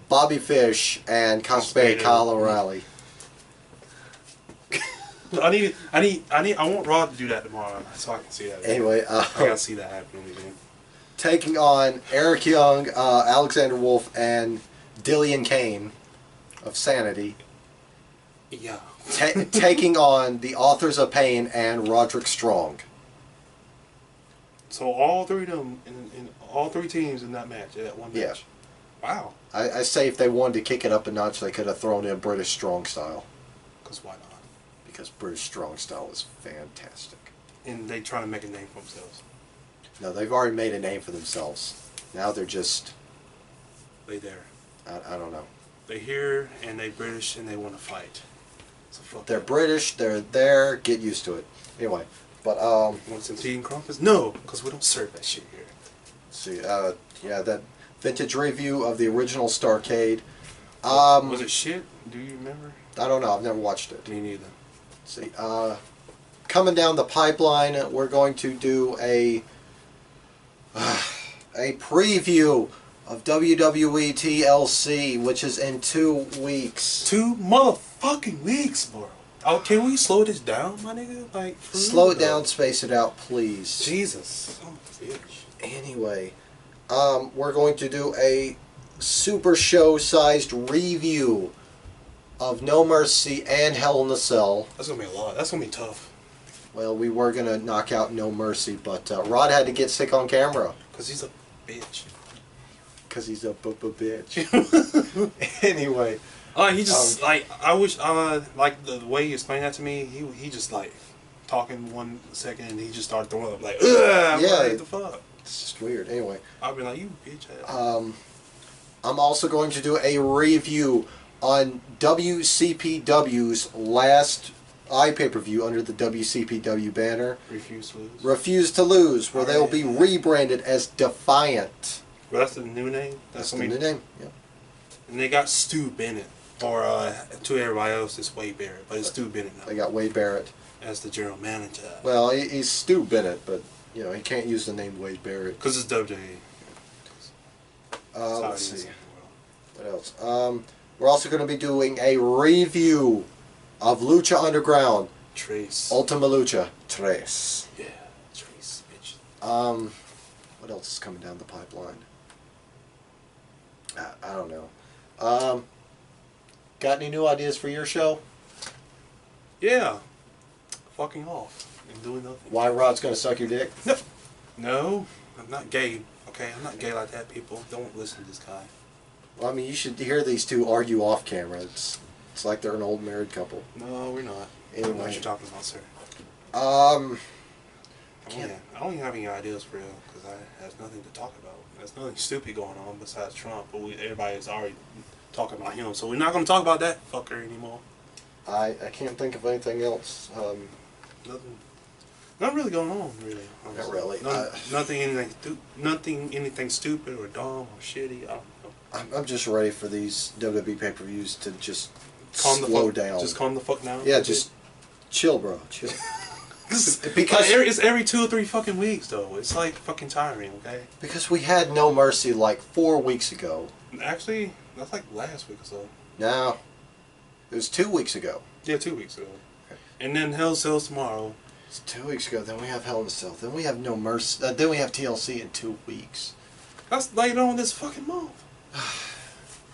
Bobby Fish, and Constipated Kyle O'Reilly. I want Rod to do that tomorrow so I can see that. Anyway, I gotta see that happening again. Taking on Eric Young, Alexander Wolf, and Dillian Kane of Sanity. Yeah. Taking on the Authors of Pain and Roderick Strong. So all 3 of them, in all 3 teams in that match, that one match. Yeah. Wow. I say if they wanted to kick it up a notch, they could have thrown in British Strong Style. Because why not? because British Strong Style is fantastic. And they trying to make a name for themselves. No, they've already made a name for themselves. Now they're just... They there. I don't know. They here, and they British, and they want to fight. So fuck they're that. British, they're there, get used to it. Anyway, but, Want some tea and crumpets? No, because we don't serve that shit here. see, yeah, that vintage review of the original Starcade. Was it shit? Do you remember? I don't know, I've never watched it. Me neither. See, coming down the pipeline, we're going to do a preview of WWE TLC, which is in 2 weeks. 2 motherfucking weeks, bro. Oh, can we slow this down, my nigga? Like, slow it down, space it out, please. Jesus. Oh, bitch. Anyway, we're going to do a super show-sized review of No Mercy and Hell in a Cell. That's gonna be a lot. That's gonna be tough. Well, we were gonna knock out No Mercy, but Rod had to get sick on camera. Cause he's a bitch. Cause he's a bitch. Anyway, He just like I wish like the way he explained that to me. He just like talking 1 second and he just started throwing up like ugh. Yeah. Like, what the fuck? It's just weird. Anyway, I'll be like, you bitch ass. I'm also going to do a review on WCPW's last pay-per-view under the WCPW banner. Refuse to lose. Refuse to Lose, where they will be rebranded as Defiant. Well, that's the new name. That's the new name. Yeah. And they got Stu Bennett, or to everybody else, it's Wade Barrett, but it's Stu Bennett now They got Wade Barrett. as the general manager. Well, he's Stu Bennett, but you know he can't use the name Wade Barrett. Because it's WWE. Let's see. What else? We're also going to be doing a review of Lucha Underground. Trace. Ultima Lucha Tres. Yeah, Trace, bitch. What else is coming down the pipeline? I don't know. Got any new ideas for your show? Yeah. Fucking off and doing nothing. Why Rod's going to suck your dick? No. No, I'm not gay. Okay, I'm not gay like that, people. Don't listen to this guy. Well, I mean, you should hear these two argue off camera. It's like they're an old married couple. No, we're not. I don't know what Anyway. you're talking about, sir. I I don't even have any ideas for real, because I have nothing to talk about. There's nothing stupid going on besides Trump, but everybody's already talking about him, so we're not going to talk about that fucker anymore. I can't think of anything else. Nothing really going on, really. Not really. Nothing anything stupid or dumb or shitty. I don't know. I'm just ready for these WWE pay-per-views to just Calm slow the fuck, down. Just calm the fuck down. Yeah, just chill, bro. Chill. Because it's every 2 or 3 fucking weeks, though. It's like fucking tiring, okay? Because we had No Mercy like 4 weeks ago. Actually, that's like last week or so. No, it was 2 weeks ago. Yeah, 2 weeks ago. Okay. And then Hell Sells tomorrow. It's 2 weeks ago. Then we have Hell in a Cell. Then we have No Mercy. Then we have TLC in 2 weeks. That's later on this fucking month.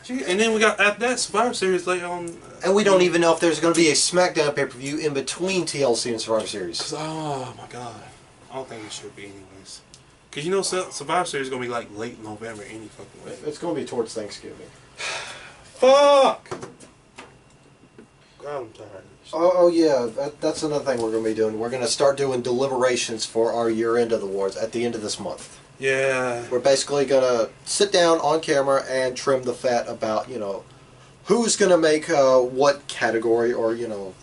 And then we got after that Survivor Series later on. And we don't even know if there's going to be a Smackdown pay-per-view in between TLC and Survivor Series. Oh my god. I don't think it should be anyways. Because you know Survivor Series is going to be like late November any fucking way. It's going to be towards Thanksgiving. Fuck! God, I'm tired. Oh yeah, that's another thing we're going to be doing. We're going to start doing deliberations for our year-end of the awards at the end of this month. Yeah. We're basically going to sit down on camera and trim the fat about, you know, who's going to make what category or, you know.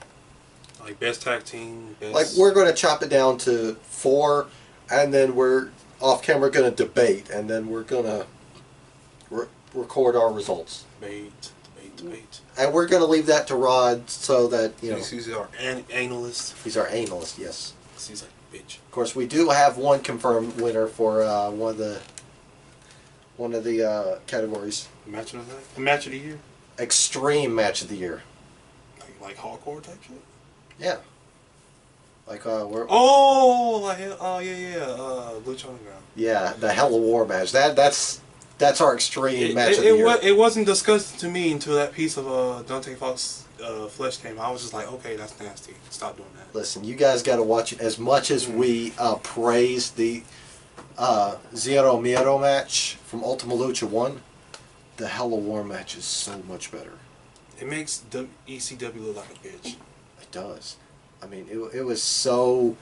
Like best tag team, best... Like we're going to chop it down to 4 and then we're off camera going to debate and then we're going to record our results. Debate. And we're going to leave that to Rod so that, you know. He's our analyst. He's our analyst, yes. He's like a bitch. Of course, we do have one confirmed winner for one of the categories. Match of the night? The match of the year? Extreme match of the year. Like hardcore type shit? Yeah. Like we're. Oh, Lucha Underground. Yeah, the Hell of War match. That's our extreme match of the year. It wasn't discussed to me until that piece of Dante Fox flesh came. I was just like, okay, that's nasty. Stop doing that. Listen, you guys got to watch it. As much as we praise the Zero Miedo match from Ultima Lucha 1, the Hell of War match is so much better. It makes the ECW look like a bitch. It does. I mean, it was so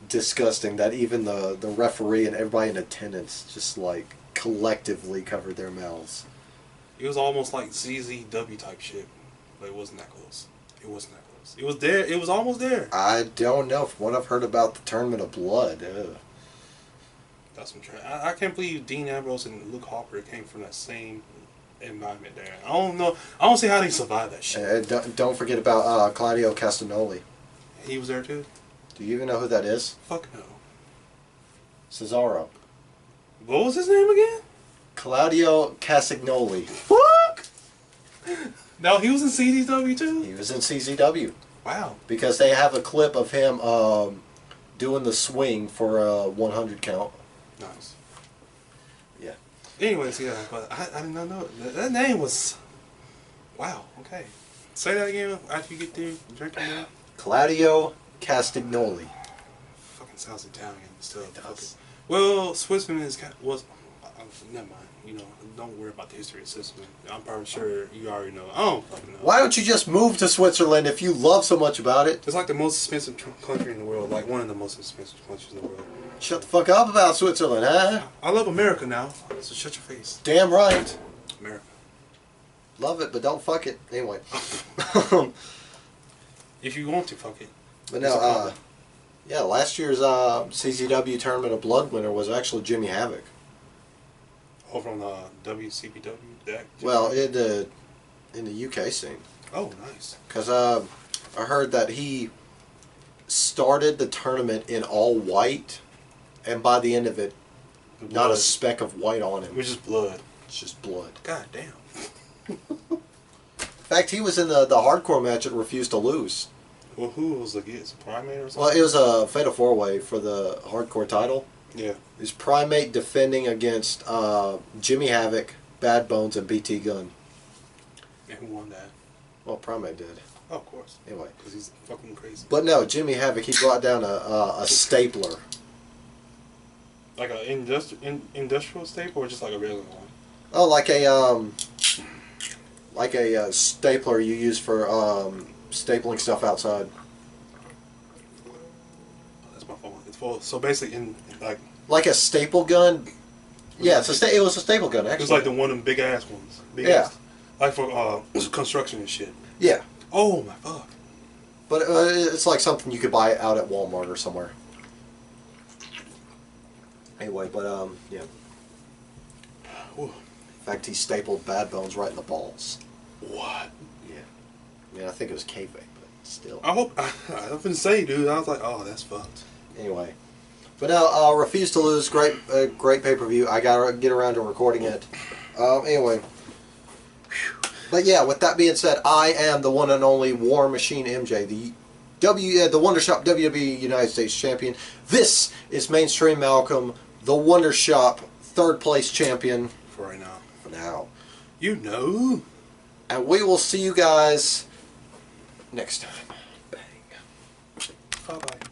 disgusting that even the referee and everybody in attendance just like collectively covered their mouths. It was almost like CZW type shit, but it wasn't that close. It wasn't that close. It was there. It was almost there. I don't know. From what I've heard about the Tournament of Blood, that's some trash. I can't believe Dean Ambrose and Luke Harper came from that same environment there. I don't know. I don't see how they survived that shit. Don't forget about Claudio Castagnoli. He was there too. Do you even know who that is? Fuck no. Cesaro. What was his name again? Claudio Castagnoli. Fuck! No, he was in CZW too? He was in CZW. Wow. Because they have a clip of him doing the swing for a 100 count. Nice. Yeah. Anyways, yeah, but I did not know. That name was... Wow, okay. Say that again after you get through drinking that. Claudio Castagnoli. Fucking sounds Italian still. It does. Well, Switzerland was... never mind. You know, don't worry about the history of Switzerland. I'm probably sure you already know. I don't fucking know. Why don't you just move to Switzerland if you love so much about it? It's like the most expensive country in the world. Like one of the most expensive countries in the world. Shut the fuck up about Switzerland, huh? I love America now, so shut your face. Damn right. America. Love it, but don't fuck it. Anyway. If you want to, fuck it. But no, yeah, last year's CZW Tournament of Blood winner was actually Jimmy Havoc. Oh, from the WCPW deck? Well, in the UK scene. Oh, nice. Because I heard that he started the tournament in all white, and by the end of it, not a speck of white on him. It was just blood. It's just blood. God damn. In fact, he was in the hardcore match and refused to lose. Well, who was against? Primate or something? Well, it was a fatal four-way for the hardcore title. Yeah. It was Primate defending against Jimmy Havoc, Bad Bones, and BT Gunn. And who won that? Well, Primate did. Oh, of course. Anyway. Because he's fucking crazy. But no, Jimmy Havoc, he brought down a stapler. Like an industrial staple or just like a regular one? Oh, like a stapler you use for stapling stuff outside. Oh, that's my phone. It's full. So basically, in like a staple gun. Yeah, it was a staple gun. Actually, it was like the one of them big ass ones. Big yeah. Ass, like for construction and shit. Yeah. Oh my fuck. But it's like something you could buy out at Walmart or somewhere. Anyway, but yeah. Ooh. In fact, he stapled Bad Bones right in the balls. What? Yeah. I mean, I think it was kayfabe, but still. I hope. I didn't say, dude. I was like, oh, that's fucked. Anyway. But now, Refuse to Lose, great pay-per-view. I gotta get around to recording it. Anyway. But yeah, with that being said, I am the one and only War Machine MJ, the WonderShop WWE United States Champion. This is Mainstream Malcolm, the WonderShop third place champion. For right now. For now. You know. And we will see you guys next time. Bang. Bye-bye.